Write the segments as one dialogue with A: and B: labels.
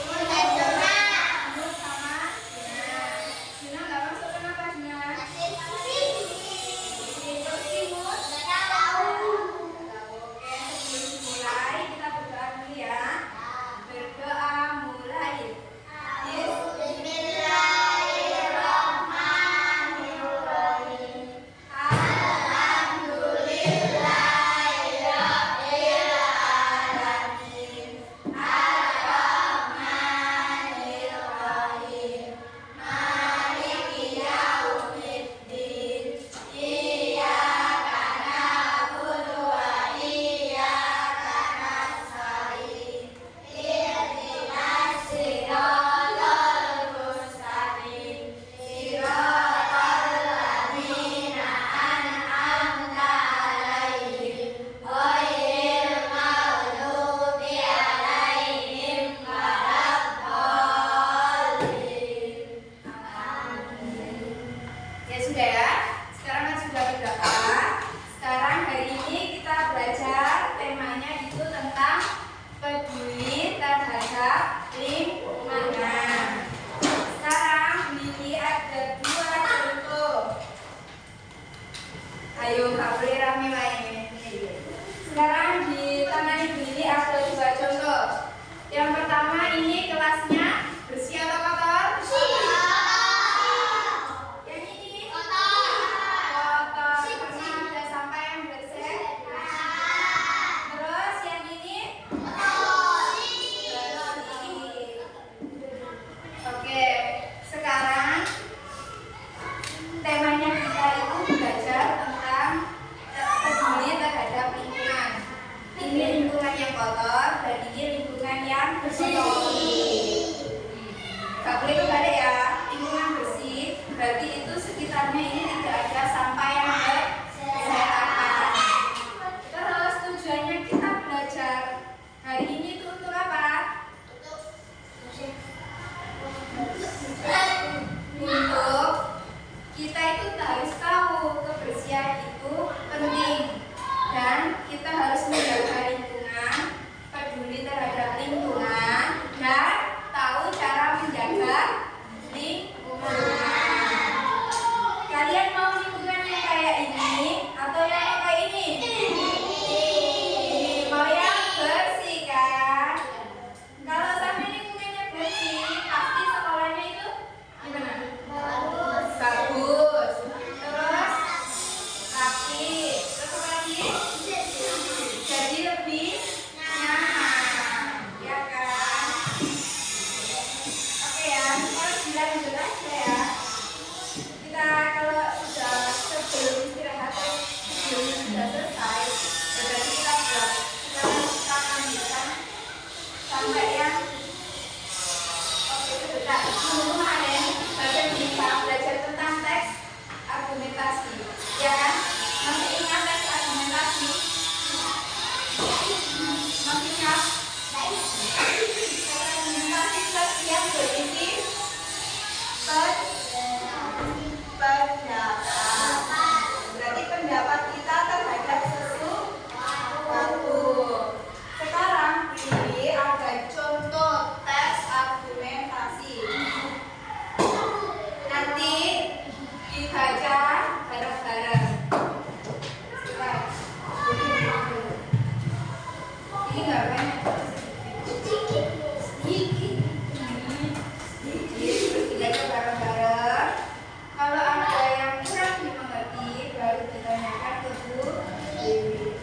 A: Nur sama Gina. Gina nggak masuk kenapa Gina? Terus Timur? Nggak tahu. Oke, sebelum mulai kita berdoa dulu ya. Berdoa mulai. Ayo, Kak boleh rame main. Sekarang di tangan Ibu ini ada dua contoh. Yang pertama ini kelasnya bersih atau kotor? Bersih. Yang ini? Kotor. Kotor. Karena ada sampah yang bersih. Terus yang ini? Bersih. Oke, sekarang temanya kita itu belajar tentang peduli terhadap lingkungan. Ini lingkungan yang kotor dan ini lingkungan yang bersih. Gak boleh kebalik ya. Lingkungan bersih berarti itu sekitarnya ini tidak ada sampah yang berserakan. Terus tujuannya kita belajar hari ini itu untuk apa? Untuk kita itu harus tahu kebersihan itu penting dan kita harus menjaga lingkungan, peduli terhadap lingkungan dan tahu cara menjaga lingkungan. Kalian mau lingkungan yang kayak ini atau yang kayak ini? Ini mau yang bersih kan? Kalau sampai lingkungannya bersih, pasti sekolahnya itu gimana? Bagus. Terus rapi. Terus apa lagi? Jadi lebih nyaman, ya kan? Oke ya, kita lanjut aja ya. Kita kalau sudah sebelum istirahat atau sebelum sudah selesai, berarti kita lanjutkan sampai yang sebentar. Kemarin belajar bisa belajar tentang teks argumentasi, ya kan? Masih ingat teks argumentasi? Masih ingat? Teks argumentasi teks yang berisi pendapat. Berarti pendapat kita terhadap sesuatu. Sekarang ini ada contoh teks argumentasi. Nanti dibaca bareng-bareng. Ini nggak banyak. Sedikit. Terus dibaca bareng-bareng. Kalau ada yang kurang dimengerti, baru ditanyakan ke Bu Dewi.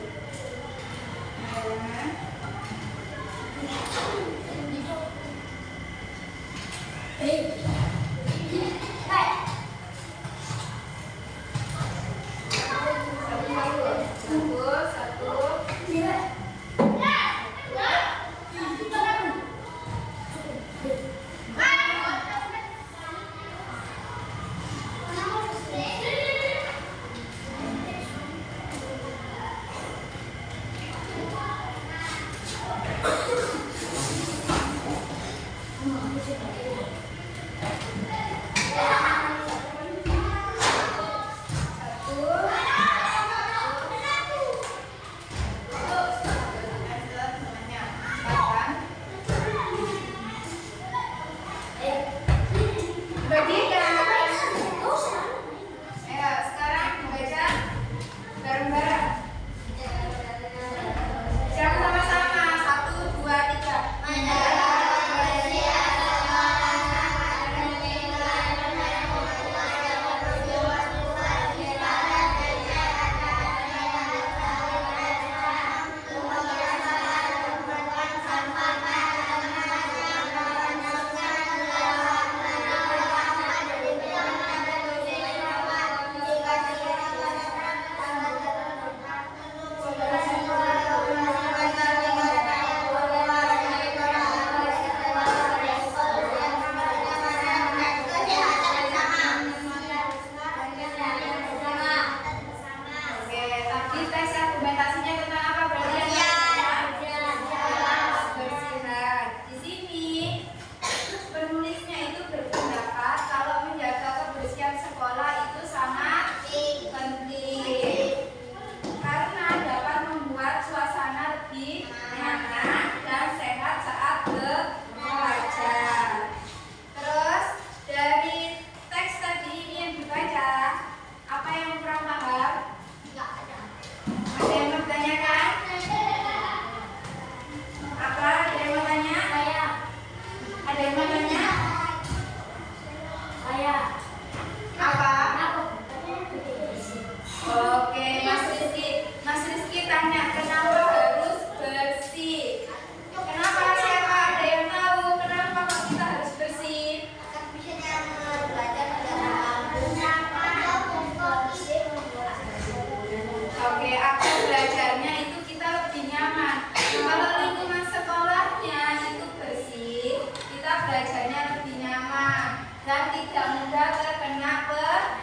A: belajarnya lebih nyaman dan tidak mudah terkena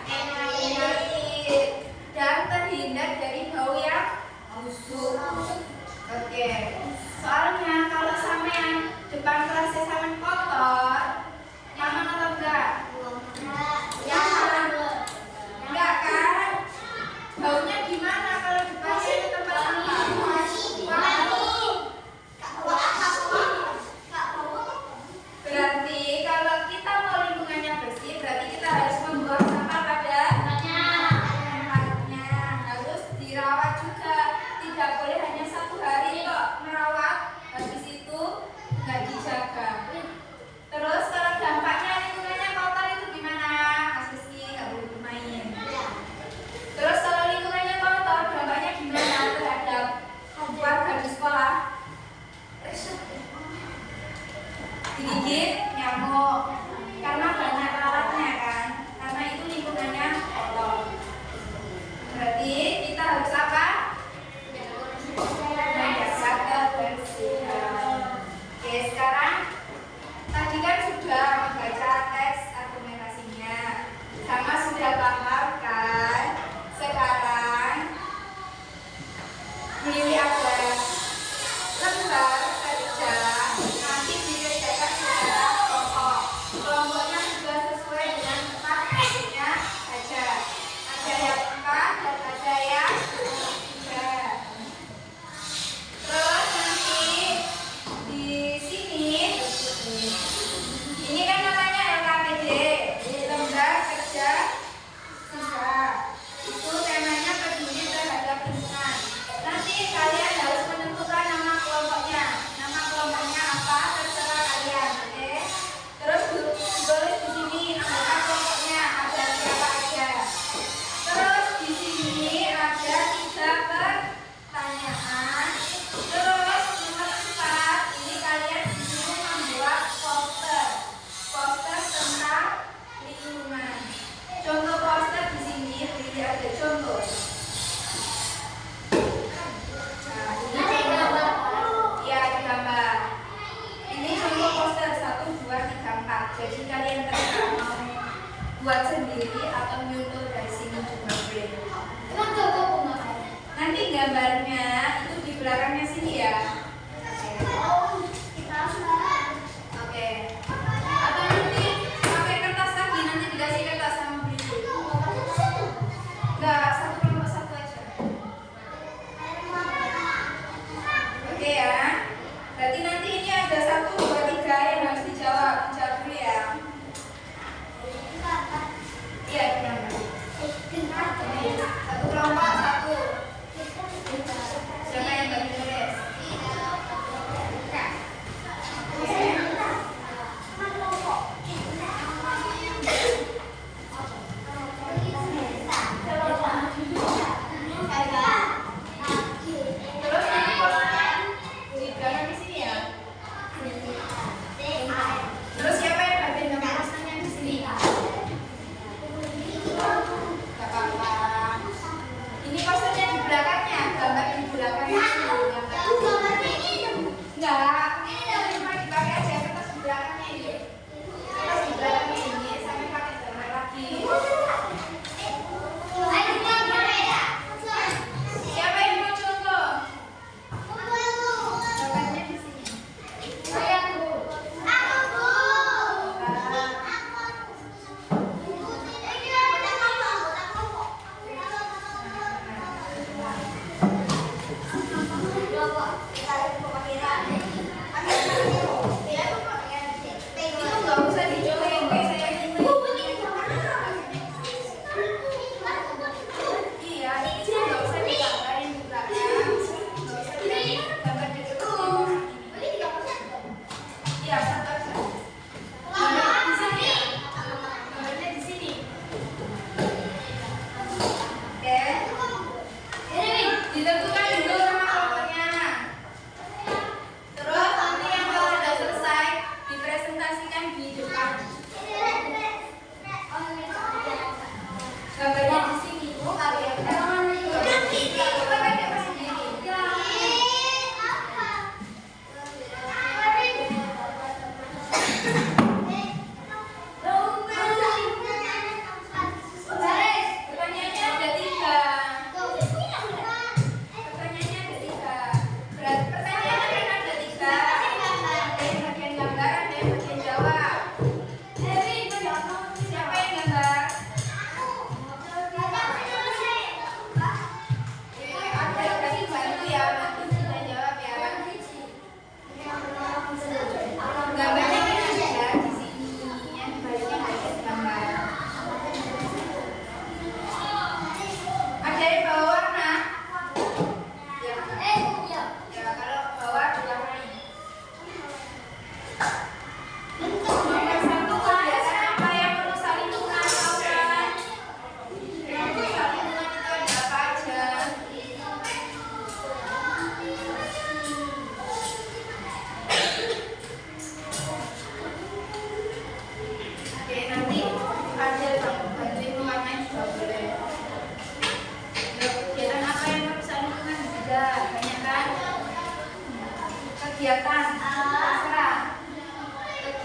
A: penyakit dan terhindar dari bau yang busuk. Oke, soalnya kalau sampean depan kelasnya sampean kotor, nyaman atau enggak? Nyaman. Enggak kan? Baunya gimana kalau depannya itu tempat sampah? Berarti kalau kita mau lingkungannya bersih, berarti kita harus membuang sampah pada tempatnya. Harus dirawat juga. Tidak boleh hanya 1 hari kok merawat, habis itu nggak dijaga. Terus kalau dampaknya lingkungannya kotor itu gimana? Mas Rizky nggak boleh bermain. Terus kalau lingkungannya kotor, dampaknya gimana terhadap warga di sekolah? Digigit nyamuk karena banyak lalatnya kan, karena itu lingkungannya kotor. Berarti kita harus apa? Menjaga kebersihan. Oke, sekarang tadi kan sudah membaca teks argumentasinya, sama sudah paham kan? Sekarang pilih ada lembar kerja, nanti dikerjakan secara kelompok. Kelompoknya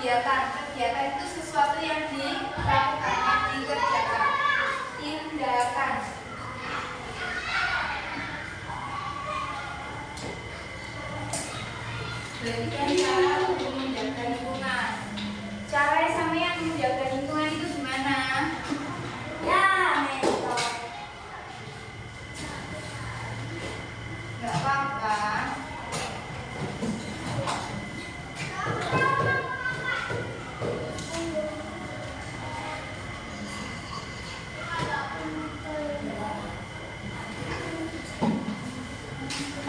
A: kegiatan. Kegiatan itu sesuatu yang dilakukan, yang dikerjakan. Tindakan. Berarti kan cara untuk menjaga lingkungan. Cara sampean menjaga lingkungan itu gimana? Ya, metode. Gak apa-apa.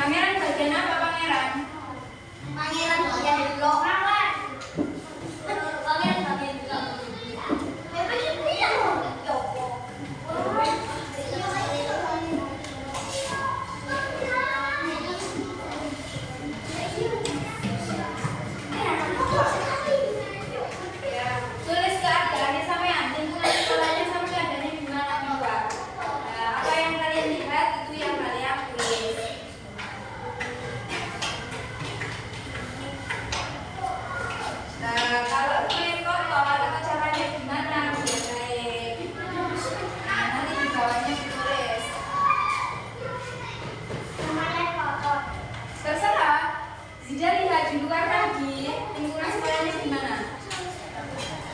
A: Pangeran bagian apa, Pangeran?
B: Pangeran bagian blok. Pangeran bagian blok.
A: Ya, tulis keadaannya sampean, lingkungan sekolahnya sama keadaannya gimana, coba. Nah, apa yang kalian lihat itu yang kalian tulis. Nah, kalau kalian kotor atau caranya gimana biar baik. Nah, nanti di bawahnya ditulis. Terserah. Zida lihat di luar lagi lingkungan sekolahnya gimana.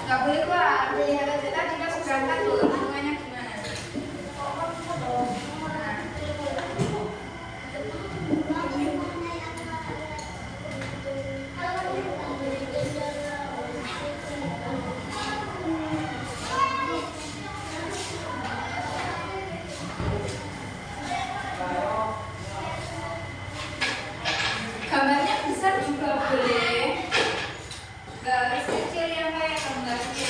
A: Gak boleh keluar. Lihat aja tadi pas berangkat tuh lingkungannya gimana. Nah. Gambarnya besar juga boleh. Gak harus kecil yang kayak gambarnya.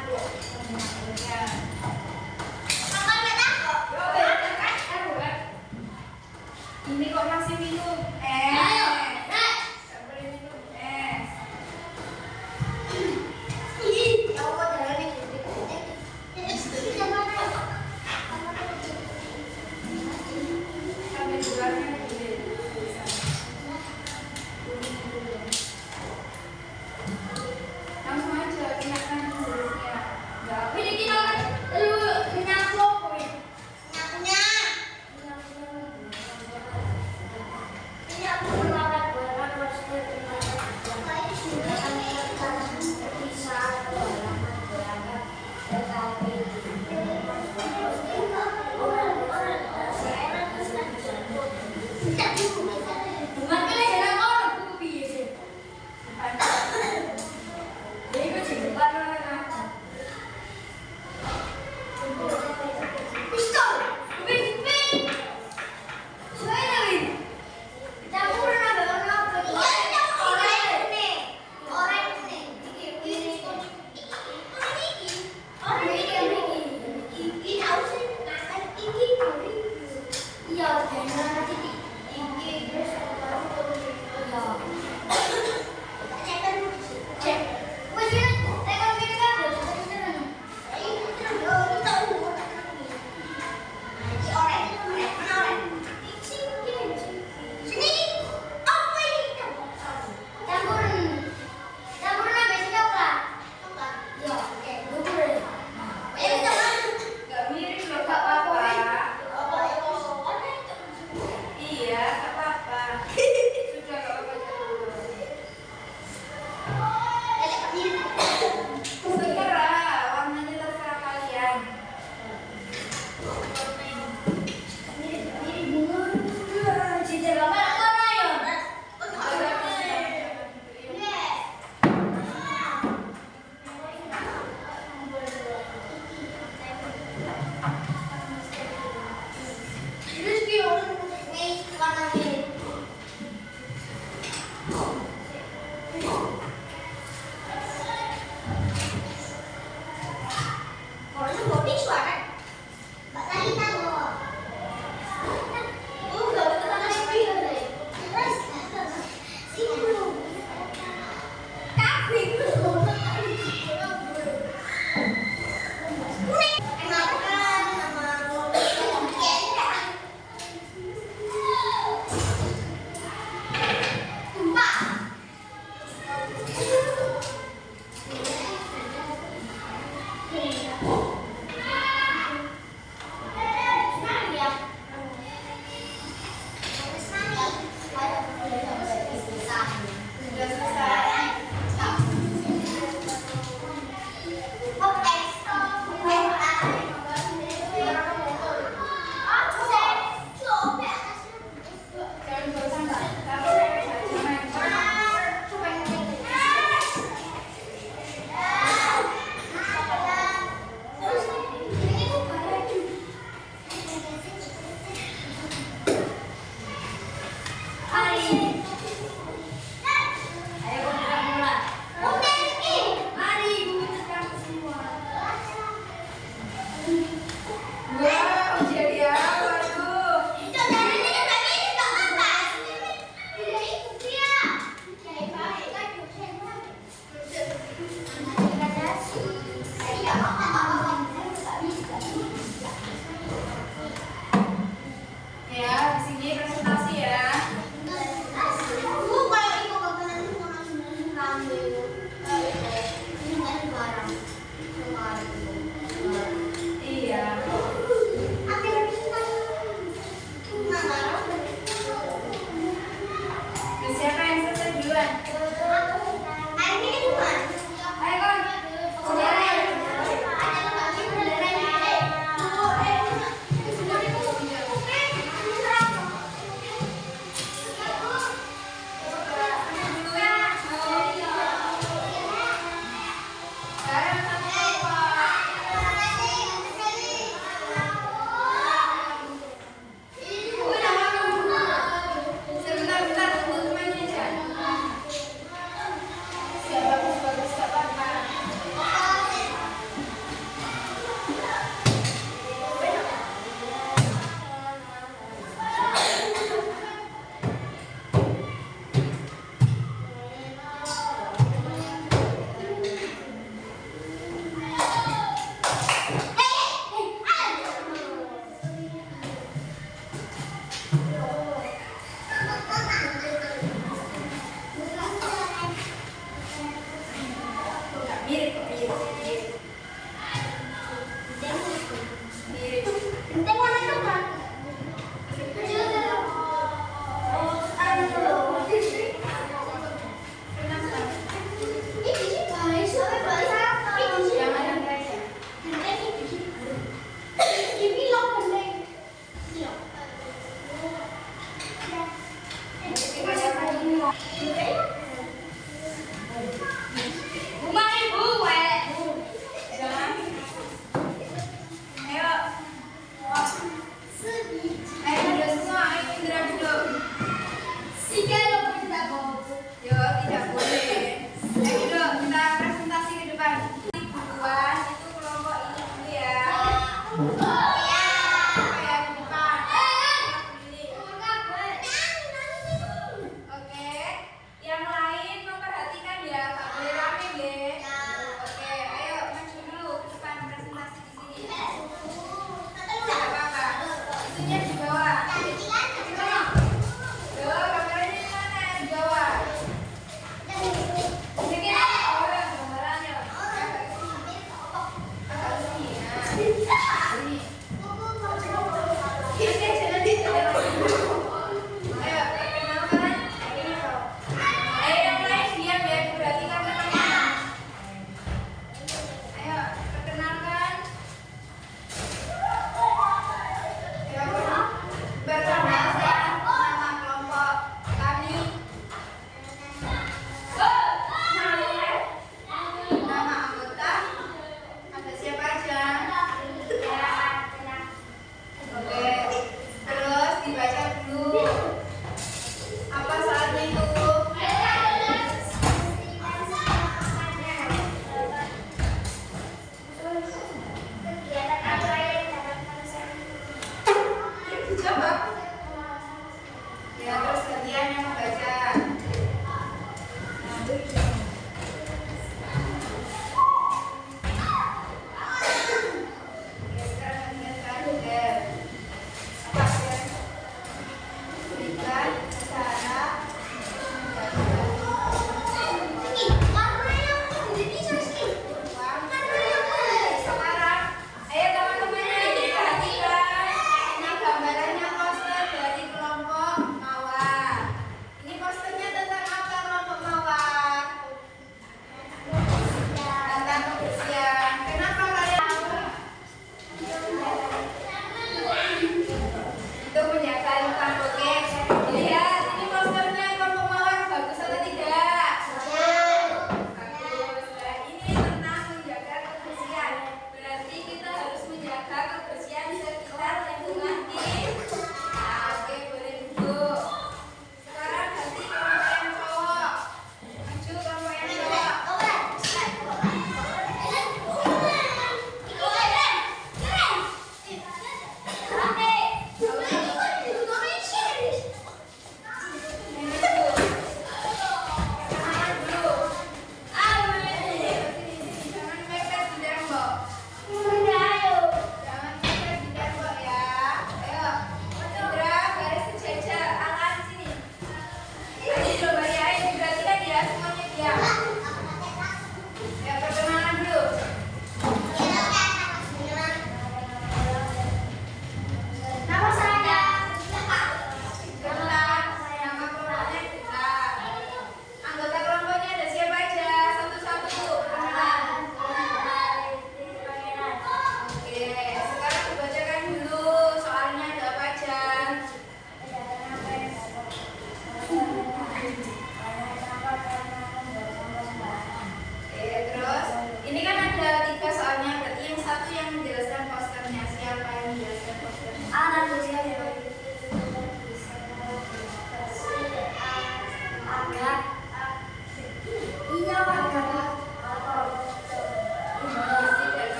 A: Ya. Ini kok masih minum Gak boleh minum es. Sampai di luarnya boleh. Langsung aja kenakan jurusnya. Gak apa.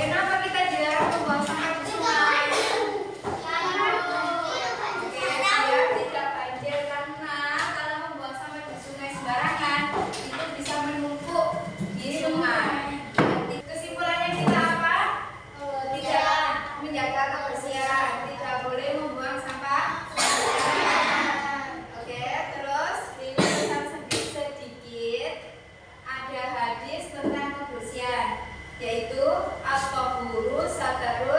A: kenapa kita dilarang membuang sampah di sungai? Oke, biar tidak banjir, karena kalau membuang sampah di sungai sembarangan itu bisa menumpuk di sungai. Kesimpulannya kita apa? Tidak menjaga kebersihan, tidak boleh membuang sampah sembarangan. Oke, terus ini pesan sedikit. Ada hadis tentang kebersihan, yaitu at-tahuru satrul